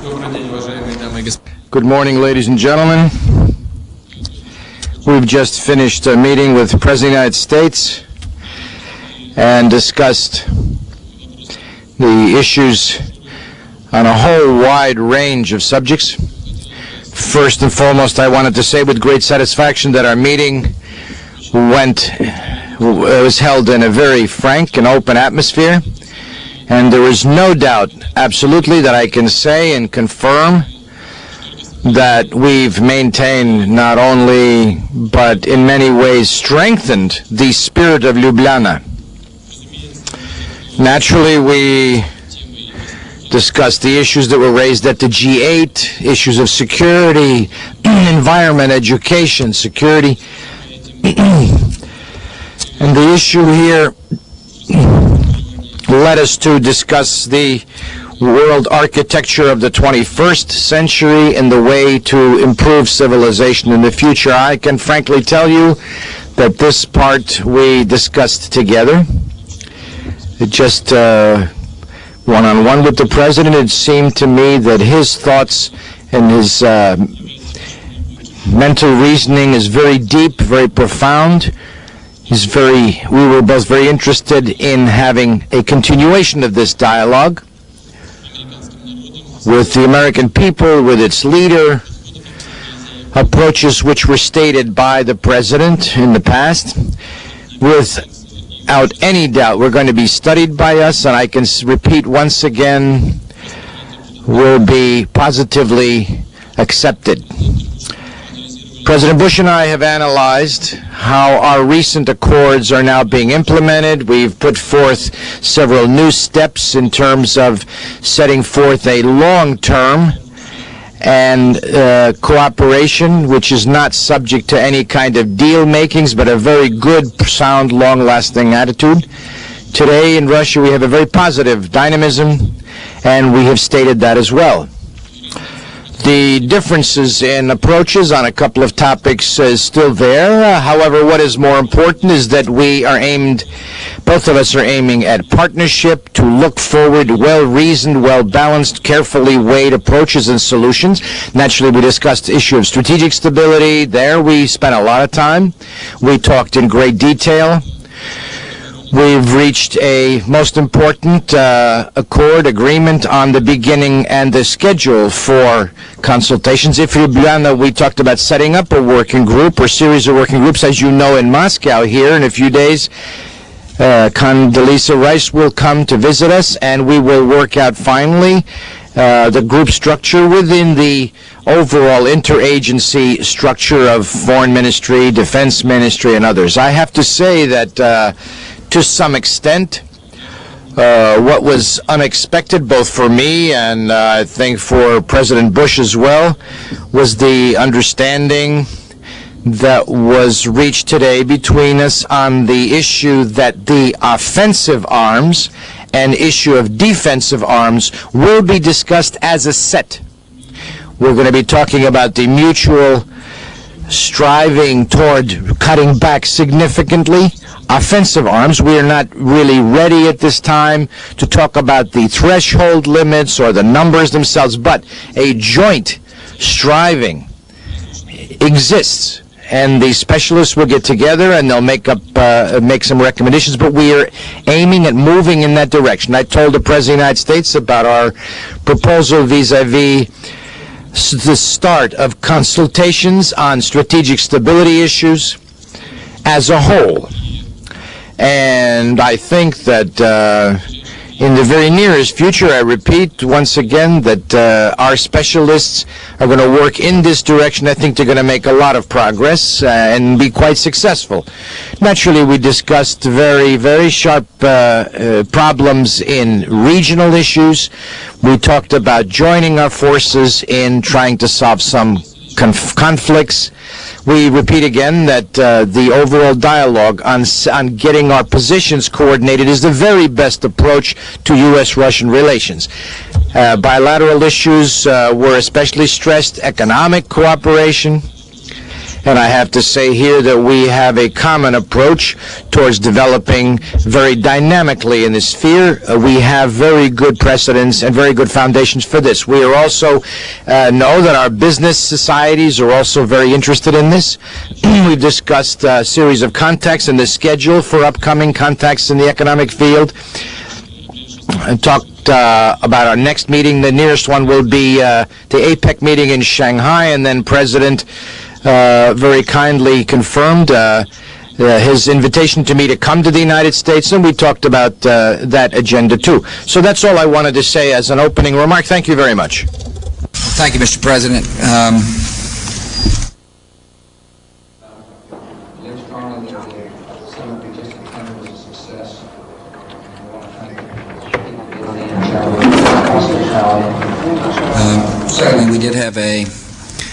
Good morning, ladies and gentlemen. We've just finished a meeting with the President of the United States and discussed the issues on a whole wide range of subjects. First and foremost, I wanted to say with great satisfaction that our meeting was held in a very frank and open atmosphere, and there is no doubt, absolutely, that I can say and confirm that we've maintained not only, but in many ways strengthened the spirit of Ljubljana. Naturally, we discussed the issues that were raised at the G8, issues of security, environment, education, security. And the issue here led us to discuss the world architecture of the 21st century and the way to improve civilization in the future. I can frankly tell you that this part we discussed together. Just one-on-one with the President, it seemed to me that his thoughts and his mental reasoning is very deep, very profound. We were both very interested in having a continuation of this dialogue with the American people, with its leader, approaches which were stated by the President in the past. Without any doubt, we're going to be studied by us, and I can repeat once again, will be positively accepted. President Bush and I have analyzed how our recent accords are now being implemented. We've put forth several new steps in terms of setting forth a long-term and cooperation, which is not subject to any kind of deal makings, but a very good, sound, long-lasting attitude. Today in Russia, we have a very positive dynamism, and we have stated that as well. The differences in approaches on a couple of topics is still there. However, what is more important is that both of us are aiming at partnership to look forward, well-reasoned, well-balanced, carefully weighed approaches and solutions. Naturally, we discussed the issue of strategic stability. There we spent a lot of time. We talked in great detail. We've reached a most important agreement on the beginning and the schedule for consultations. If Ljubljana, we talked about setting up a working group or series of working groups. As you know, in Moscow here in a few days, Condoleezza Rice will come to visit us, and we will work out finally the group structure within the overall interagency structure of Foreign Ministry, Defense Ministry, and others. I have to say that to some extent, what was unexpected, both for me and I think for President Bush as well, was the understanding that was reached today between us on the issue that the offensive arms and issue of defensive arms will be discussed as a set. We're going to be talking about the mutual striving toward cutting back significantly offensive arms. We are not really ready at this time to talk about the threshold limits or the numbers themselves, but a joint striving exists, and the specialists will get together and they'll make some recommendations, but we are aiming at moving in that direction. I told the President of the United States about our proposal vis-a-vis the start of consultations on strategic stability issues as a whole. And I think that in the very nearest future, I repeat once again that our specialists are going to work in this direction. I think they're going to make a lot of progress and be quite successful. Naturally, we discussed very, very sharp problems in regional issues. We talked about joining our forces in trying to solve some conflicts. We repeat again that the overall dialogue on getting our positions coordinated is the very best approach to U.S.-Russian relations. Bilateral issues were especially stressed, economic cooperation, And I have to say here that we have a common approach towards developing very dynamically in this sphere. We have very good precedents and very good foundations for this. We are also know that our business societies are also very interested in this. We've discussed a series of contacts and the schedule for upcoming contacts in the economic field. And talked about our next meeting. The nearest one will be the APEC meeting in Shanghai, and then President very kindly confirmed his invitation to me to come to the United States, and we talked about that agenda too. So that's all I wanted to say as an opening remark. Thank you very much. Thank you, Mr. President. Certainly, we did have a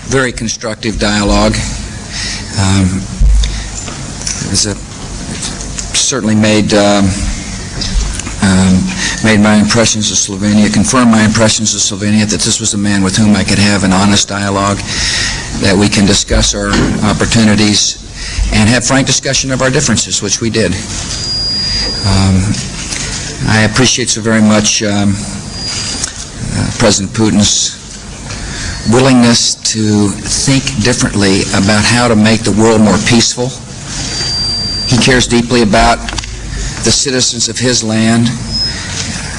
very constructive dialogue. Certainly made my impressions of Slovenia, confirmed my impressions of Slovenia, that this was a man with whom I could have an honest dialogue, that we can discuss our opportunities and have frank discussion of our differences, which we did. I appreciate so very much President Putin's willingness to think differently about how to make the world more peaceful. He cares deeply about the citizens of his land.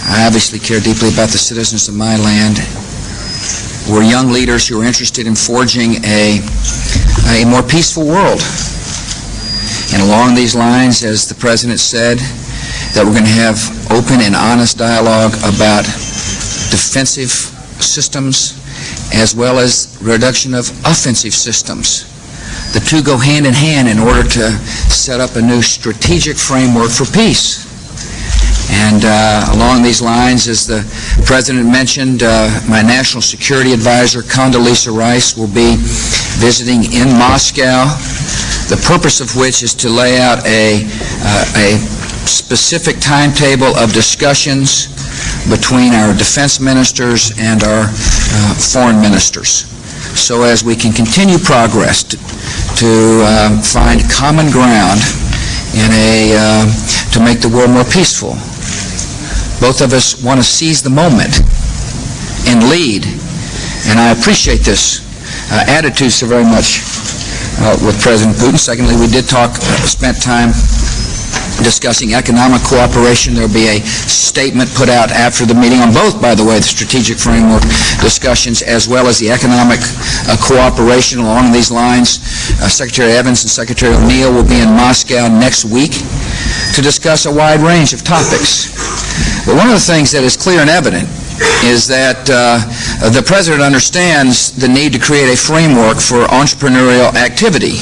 I obviously care deeply about the citizens of my land. We're young leaders who are interested in forging a more peaceful world. And along these lines, as the President said, that we're going to have open and honest dialogue about defensive systems as well as reduction of offensive systems. The two go hand in hand in order to set up a new strategic framework for peace. And along these lines, as the President mentioned, my National Security Advisor, Condoleezza Rice, will be visiting in Moscow, the purpose of which is to lay out a specific timetable of discussions between our defense ministers and our foreign ministers, so as we can continue progress to find common ground in to make the world more peaceful. Both of us want to seize the moment and lead, and I appreciate this attitude so very much with President Putin. Secondly, we did spent time discussing economic cooperation. There will be a statement put out after the meeting on both, by the way, the strategic framework discussions as well as the economic cooperation. Along these lines, Secretary Evans and Secretary O'Neill will be in Moscow next week to discuss a wide range of topics. But one of the things that is clear and evident is that the President understands the need to create a framework for entrepreneurial activity.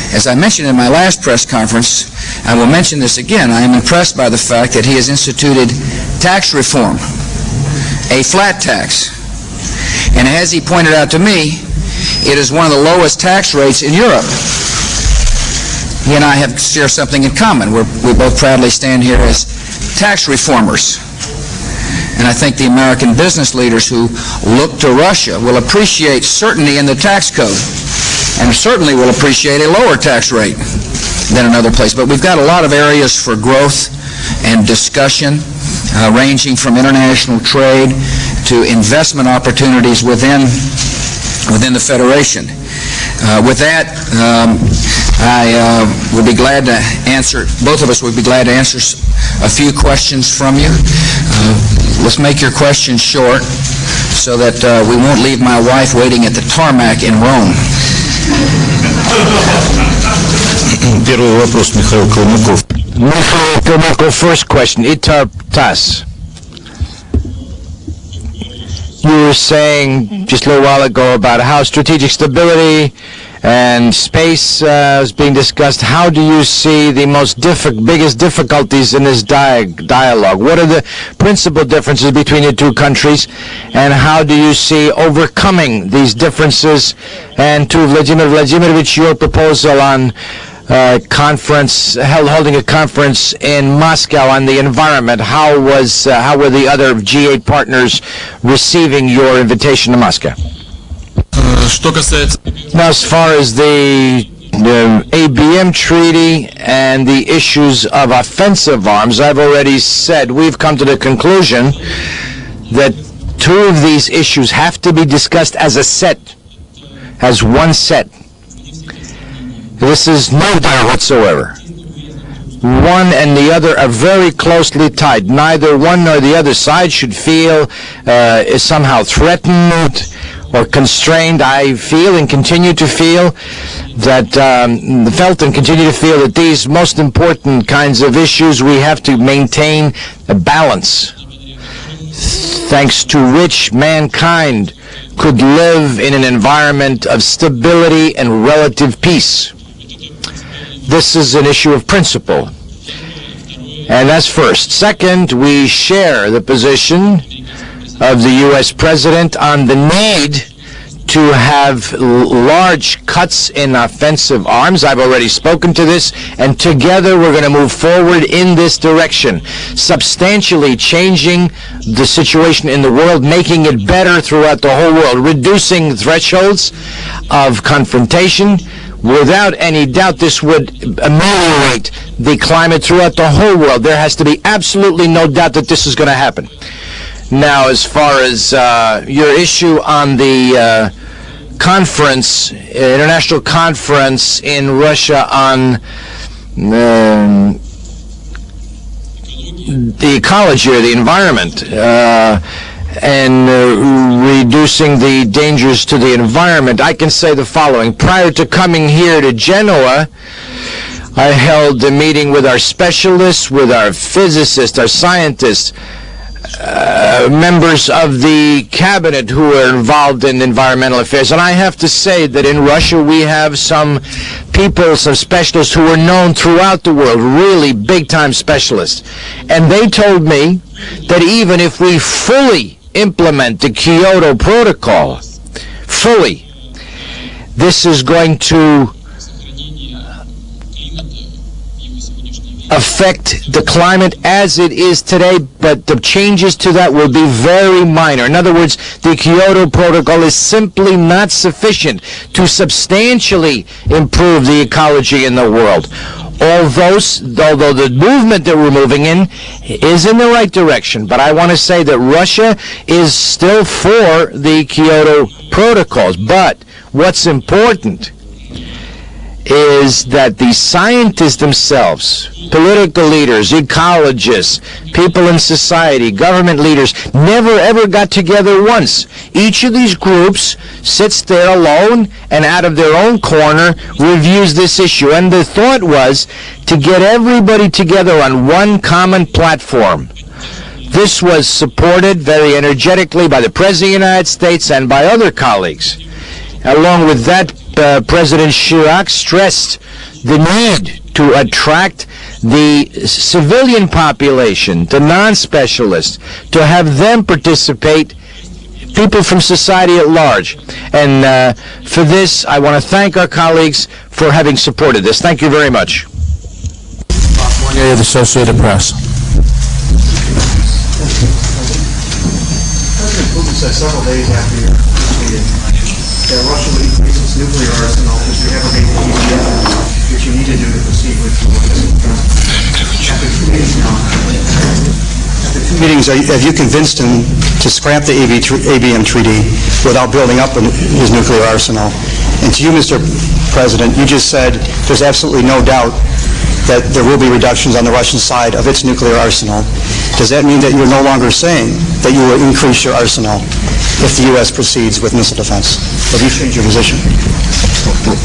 As I mentioned in my last press conference, I will mention this again, I am impressed by the fact that he has instituted tax reform, a flat tax. And as he pointed out to me, it is one of the lowest tax rates in Europe. He and I share something in common. We both proudly stand here as tax reformers. And I think the American business leaders who look to Russia will appreciate certainty in the tax code, and certainly will appreciate a lower tax rate than another place. But we've got a lot of areas for growth and discussion, ranging from international trade to investment opportunities within the Federation. With that, I would be glad to answer, both of us would be glad to answer a few questions from you. Let's make your questions short so that we won't leave my wife waiting at the tarmac in Rome. Первый вопрос, Михаил Калмыков. Mikhail Kalmykov, first question. Itar Tas. You were saying just a little while ago about how strategic stability and space is being discussed. How do you see the biggest difficulties in this dialogue? What are the principal differences between the two countries, and how do you see overcoming these differences? And to Vladimir Vladimirovich, your proposal on holding a conference in Moscow on the environment. How were the other G8 partners receiving your invitation to Moscow? Что касается Now, as far as the ABM treaty and the issues of offensive arms, I've already said we've come to the conclusion that two of these issues have to be discussed as a set, as one set. This is no doubt whatsoever. One and the other are very closely tied. Neither one nor the other side should feel is somehow threatened or constrained. I feel and continue to feel that these most important kinds of issues we have to maintain a balance, thanks to which mankind could live in an environment of stability and relative peace. This is an issue of principle. And that's first. Second, we share the position of the U.S. President on the need to have large cuts in offensive arms. I've already spoken to this, and together we're going to move forward in this direction, substantially changing the situation in the world, making it better throughout the whole world, reducing thresholds of confrontation. Without any doubt, this would ameliorate the climate throughout the whole world. There has to be absolutely no doubt that this is going to happen. Now, as far as your issue on the conference, international conference in Russia on the ecology or the environment, and reducing the dangers to the environment, I can say the following. Prior to coming here to Genoa, I held a meeting with our specialists, with our physicists, our scientists, members of the cabinet who are involved in environmental affairs. And I have to say that in Russia we have some people, some specialists who are known throughout the world, really big-time specialists. And they told me that even if we fully implement the Kyoto Protocol, fully, this is going to affect the climate as it is today, but the changes to that will be very minor. In other words, the Kyoto Protocol is simply not sufficient to substantially improve the ecology in the world. Although the movement that we're moving in is in the right direction, but I want to say that Russia is still for the Kyoto Protocols. But what's important is that the scientists themselves, political leaders, ecologists, people in society, government leaders, never ever got together once. Each of these groups sits there alone and out of their own corner reviews this issue. And the thought was to get everybody together on one common platform. This was supported very energetically by the President of the United States and by other colleagues. Along with that, President Chirac stressed the need to attract the civilian population, the non-specialists, to have them participate, people from society at large. And for this, I want to thank our colleagues for having supported this. Thank you very much. The Associated Press. President Putin said several days after your meeting that Russia will increase its nuclear arsenal if you have a big which you need to do to proceed with After two meetings, have you convinced him to scrap the ABM treaty without building up his nuclear arsenal? And to you, Mr. President, you just said there's absolutely no doubt that there will be reductions on the Russian side of its nuclear arsenal. Does that mean that you're no longer saying that you will increase your arsenal if the U.S. proceeds with missile defense? Have you changed your position?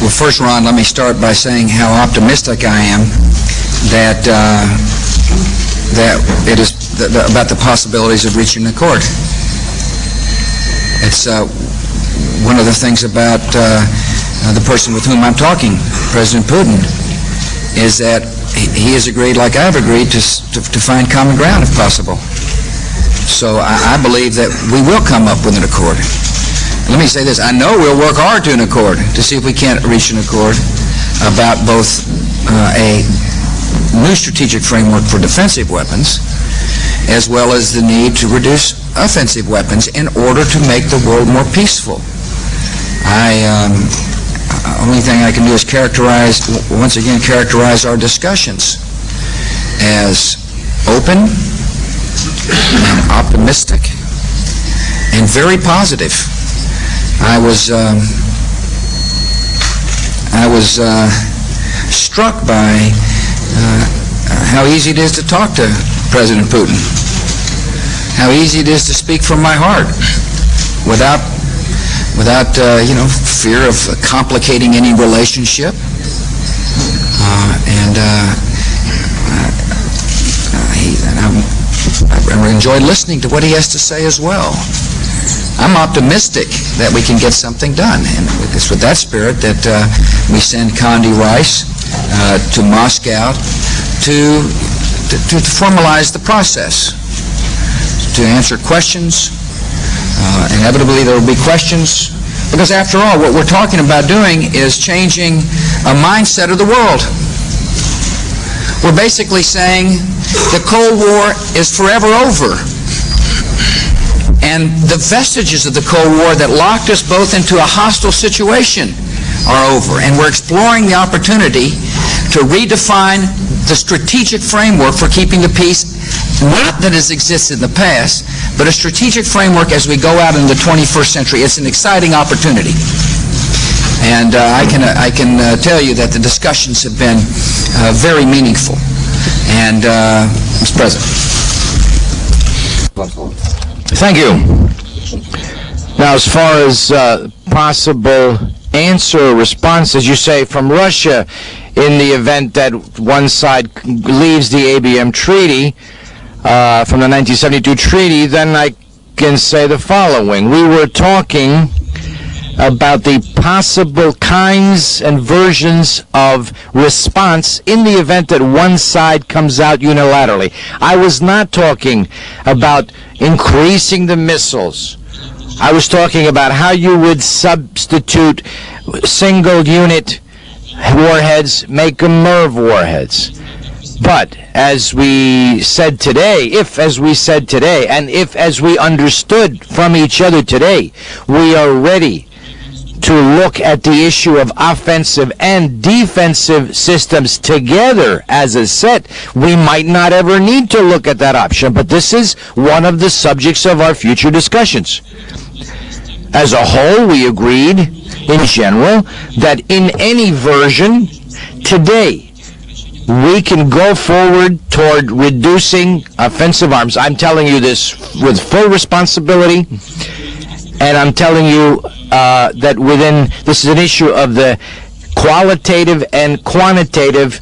Well, first, Ron, let me start by saying how optimistic I am that it is about the possibilities of reaching an accord. It's one of the things about the person with whom I'm talking, President Putin, is that he has agreed, like I've agreed, to find common ground if possible. So I believe that we will come up with an accord. Let me say this, I know we'll work hard to an accord to see if we can't reach an accord about both a new strategic framework for defensive weapons as well as the need to reduce offensive weapons in order to make the world more peaceful. Only thing I can do is once again characterize our discussions as open and optimistic and very positive. I was struck by how easy it is to talk to President Putin, how easy it is to speak from my heart without fear of complicating any relationship. I enjoy listening to what he has to say as well. I'm optimistic that we can get something done, and it's with that spirit that we send Condi Rice to Moscow to formalize the process, to answer questions. Inevitably there will be questions, because after all, what we're talking about doing is changing a mindset of the world. We're basically saying the Cold War is forever over, and the vestiges of the Cold War that locked us both into a hostile situation are over, and we're exploring the opportunity to redefine the strategic framework for keeping the peace, not that has existed in the past, but a strategic framework as we go out in the 21st century. It's an exciting opportunity. And I can tell you that the discussions have been very meaningful. And, Mr. President. Thank you. Now, as far as possible answer or response, as you say, from Russia, in the event that one side leaves the ABM treaty, from the 1972 treaty, then I can say the following. We were talking about the possible kinds and versions of response in the event that one side comes out unilaterally. I was not talking about increasing the missiles. I was talking about how you would substitute single unit warheads, make them MIRV warheads. But as we said today, as we understood from each other today, we are ready to look at the issue of offensive and defensive systems together as a set. We might not ever need to look at that option, but this is one of the subjects of our future discussions. As a whole, we agreed in general that in any version today, we can go forward toward reducing offensive arms. I'm telling you this with full responsibility, and I'm telling you that this is an issue of the qualitative and quantitative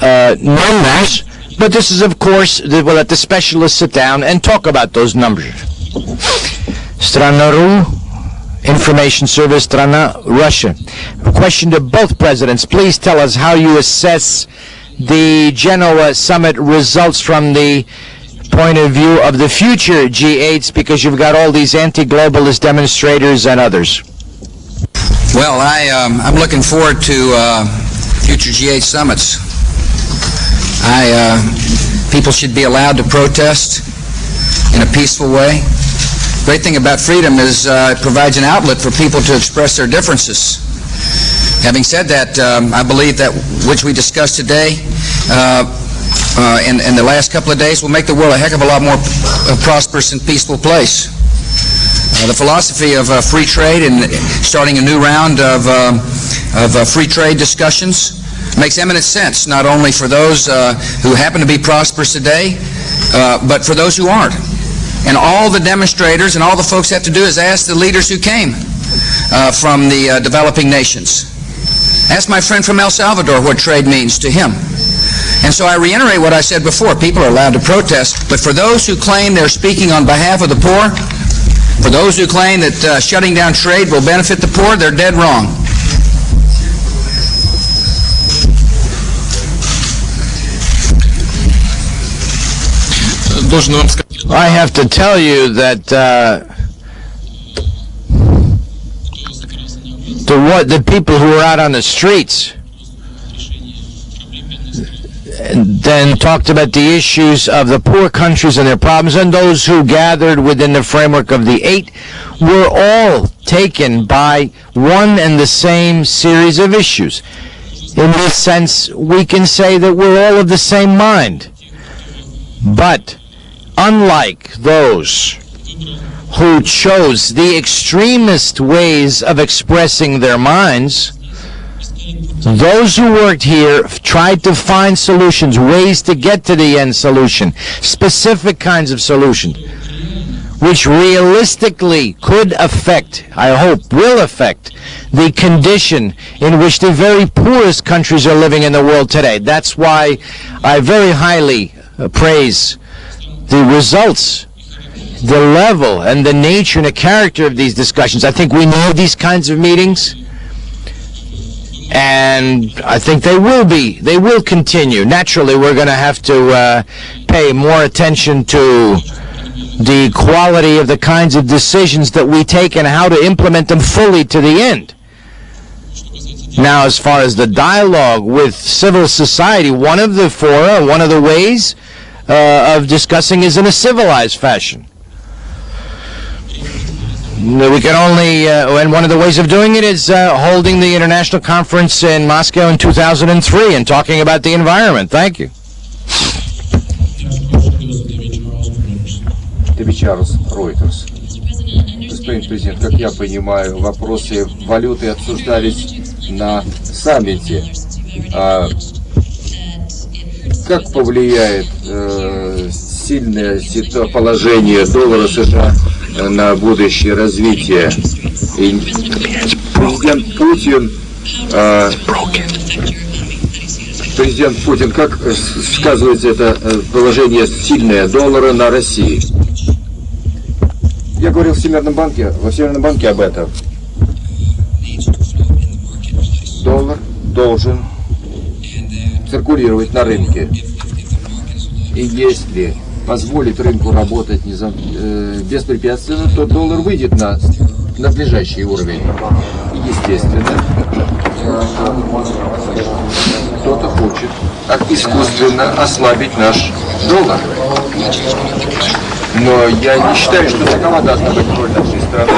numbers, but this is, of course, we'll let the specialists sit down and talk about those numbers. Strana.ru, Information Service, Strana, Russia. A question to both presidents. Please tell us how you assess the Genoa summit results from the point of view of the future G8s, because you've got all these anti-globalist demonstrators and others. Well, I'm looking forward to future G8 summits. People should be allowed to protest in a peaceful way. The great thing about freedom is it provides an outlet for people to express their differences. Having said that, I believe that which we discussed today in the last couple of days will make the world a heck of a lot more prosperous and peaceful place. The philosophy of free trade and starting a new round of free trade discussions makes eminent sense, not only for those who happen to be prosperous today, but for those who aren't. And all the demonstrators and all the folks have to do is ask the leaders who came from the developing nations. Ask my friend from El Salvador what trade means to him. And so I reiterate what I said before. People are allowed to protest, but for those who claim they're speaking on behalf of the poor, for those who claim that shutting down trade will benefit the poor, they're dead wrong. I have to tell you that the people who are out on the streets then talked about the issues of the poor countries and their problems, and those who gathered within the framework of the 8 were all taken by one and the same series of issues. In this sense, we can say that we're all of the same mind. But unlike those who chose the extremist ways of expressing their minds, those who worked here tried to find solutions, ways to get to the end solution, specific kinds of solutions, which realistically could affect, I hope, will affect the condition in which the very poorest countries are living in the world today. That's why I very highly praise the results, the level, and the nature and the character of these discussions. I think we need these kinds of meetings, and I think they will continue. Naturally, we're going to have to pay more attention to the quality of the kinds of decisions that we take and how to implement them fully to the end. Now, as far as the dialogue with civil society, one of the fora, one of the ways of discussing is in a civilized fashion. We can only, and one of the ways of doing it is holding the international conference in Moscow in 2003 and talking about the environment. Thank you. Reuters. Господин президент, как я понимаю, вопросы валюты обсуждались на саммите. Как повлияет сильное положение доллара США на будущее развитие? И президент Путин, как сказывается это положение сильное доллара на России? Я говорил во Всемирном банке об этом. Доллар должен циркулировать на рынке. И если позволит рынку работать беспрепятственно, то доллар выйдет на надлежащий уровень. Естественно, кто-то хочет искусственно ослабить наш доллар. Но я не считаю, что такова должна быть роль нашей страны.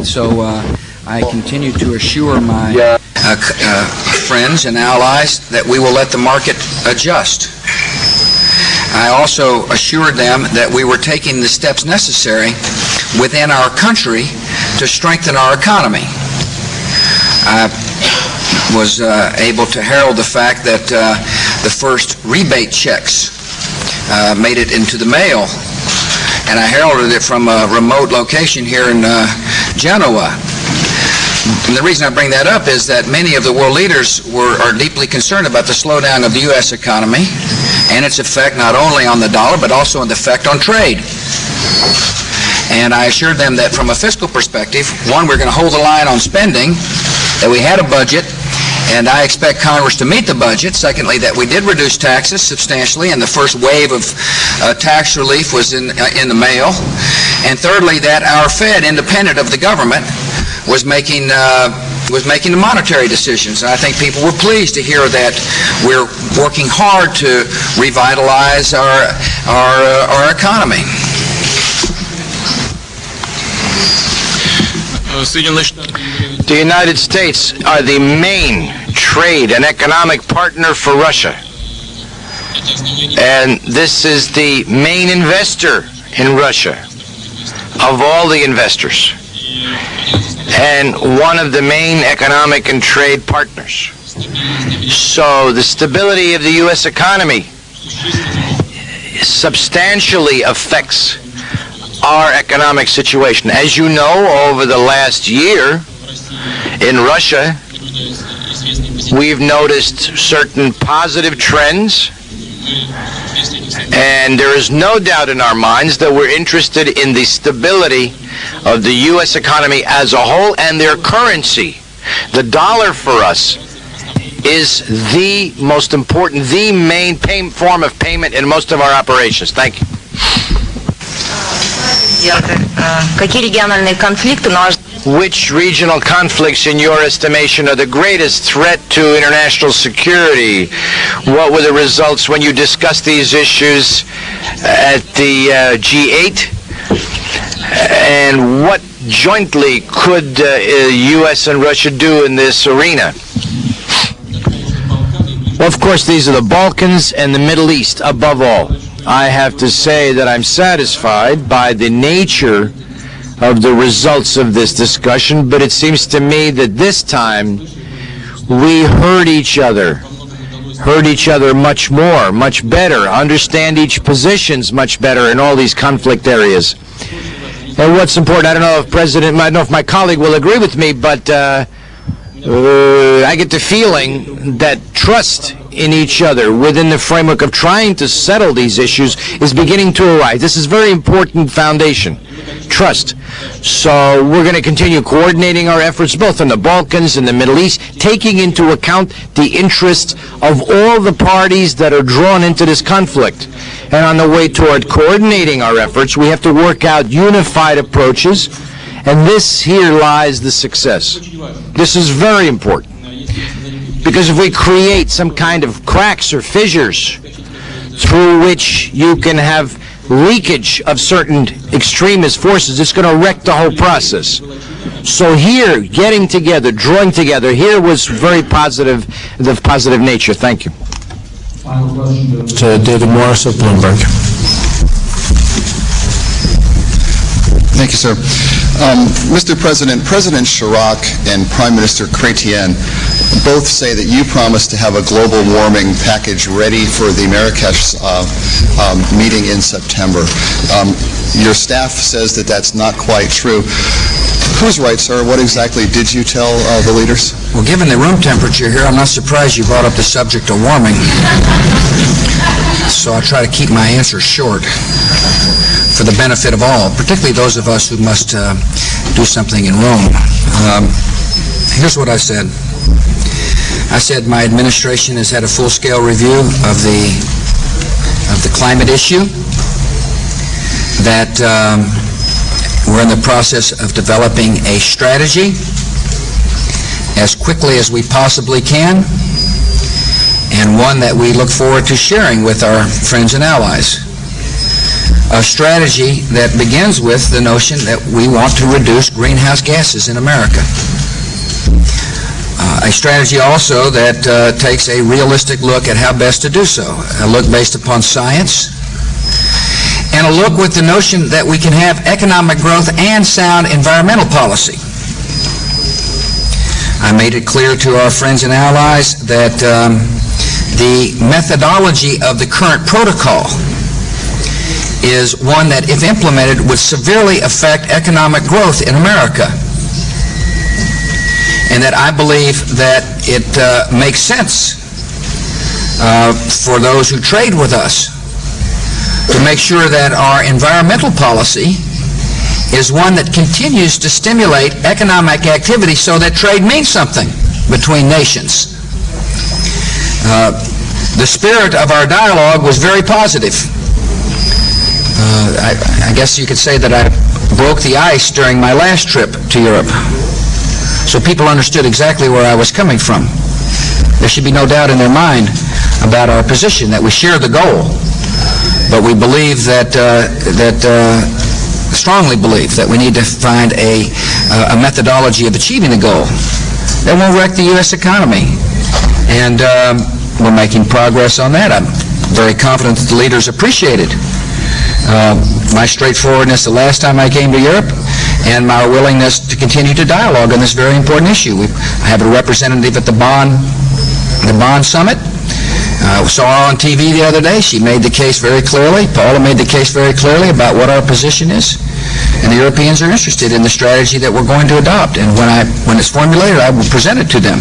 So I continue to assure my friends and allies that we will let the market adjust. I also assured them that we were taking the steps necessary within our country to strengthen our economy. I was able to herald the fact that the first rebate checks made it into the mail, and I heralded it from a remote location here in Genoa. And the reason I bring that up is that many of the world leaders are deeply concerned about the slowdown of the U.S. economy and its effect not only on the dollar but also on the effect on trade. And I assured them that from a fiscal perspective, one, we're going to hold the line on spending, that we had a budget, and I expect Congress to meet the budget. Secondly, that we did reduce taxes substantially, and the first wave of tax relief was in the mail. And thirdly, that our Fed, independent of the government, was making the monetary decisions. And I think people were pleased to hear that we're working hard to revitalize our economy. The United States are the main trade and economic partner for Russia. And this is the main investor in Russia of all the investors, and one of the main economic and trade partners. So the stability of the U.S. economy substantially affects our economic situation. As you know, over the last year in Russia, we've noticed certain positive trends, and there is no doubt in our minds that we're interested in the stability of the U.S. economy as a whole and their currency. The dollar for us is the most important, the main form of payment in most of our operations. Thank you. Какие региональные конфликты, на ваш взгляд, which regional conflicts, in your estimation, are the greatest threat to international security? What were the results when you discussed these issues at the G8? And what jointly could U.S. and Russia do in this arena? Well, of course, these are the Balkans and the Middle East, above all. I have to say that I'm satisfied by the nature of the results of this discussion, but it seems to me that this time we heard each other much more, much better, understand each positions much better in all these conflict areas. And what's important, I don't know if my colleague will agree with me, but I get the feeling that trust in each other within the framework of trying to settle these issues is beginning to arise. This is a very important foundation, trust. So we're going to continue coordinating our efforts both in the Balkans and the Middle East, taking into account the interests of all the parties that are drawn into this conflict. And on the way toward coordinating our efforts, we have to work out unified approaches, and this here lies the success. This is very important. Because if we create some kind of cracks or fissures through which you can have leakage of certain extremist forces, it's going to wreck the whole process. So here, getting together, drawing together, here was very positive, the positive nature. Thank you. Final question to David Morris of Bloomberg. Thank you, sir. Mr. President, President Chirac and Prime Minister Chrétien both say that you promised to have a global warming package ready for the Marrakesh meeting in September. Your staff says that that's not quite true. Who's right, sir? What exactly did you tell the leaders? Well, given the room temperature here, I'm not surprised you brought up the subject of warming. So I'll try to keep my answer short for the benefit of all, particularly those of us who must do something in Rome. Here's what I said. I said my administration has had a full-scale review of the climate issue, that we're in the process of developing a strategy as quickly as we possibly can, and one that we look forward to sharing with our friends and allies. A strategy that begins with the notion that we want to reduce greenhouse gases in America. A strategy also that takes a realistic look at how best to do so, a look based upon science, and a look with the notion that we can have economic growth and sound environmental policy. I made it clear to our friends and allies that the methodology of the current protocol is one that, if implemented, would severely affect economic growth in America. And that I believe that it makes sense for those who trade with us to make sure that our environmental policy is one that continues to stimulate economic activity so that trade means something between nations. The spirit of our dialogue was very positive. I guess you could say that I broke the ice during my last trip to Europe. So people understood exactly where I was coming from. There should be no doubt in their mind about our position, that we share the goal. But we believe strongly believe that we need to find a methodology of achieving the goal that won't wreck the U.S. economy. And we're making progress on that. I'm very confident that the leaders appreciate it. My straightforwardness the last time I came to Europe, and my willingness to continue to dialogue on this very important issue. I have a representative at the Bonn Summit. We saw her on TV the other day. She made the case very clearly. Paula made the case very clearly about what our position is. And the Europeans are interested in the strategy that we're going to adopt. And when it's formulated, I will present it to them.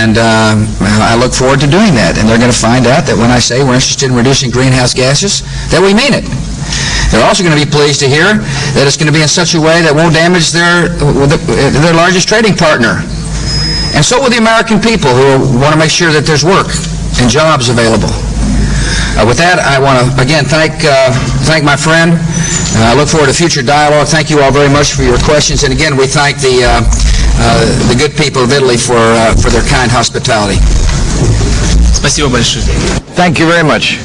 And I look forward to doing that. And they're going to find out that when I say we're interested in reducing greenhouse gases, that we mean it. They're also going to be pleased to hear that it's going to be in such a way that won't damage their largest trading partner. And so will the American people, who want to make sure that there's work and jobs available. With that, I want to again thank my friend I look forward to future dialogue. Thank you all very much for your questions. And again, we thank the good people of Italy for their kind hospitality. Спасибо большое. Thank you very much.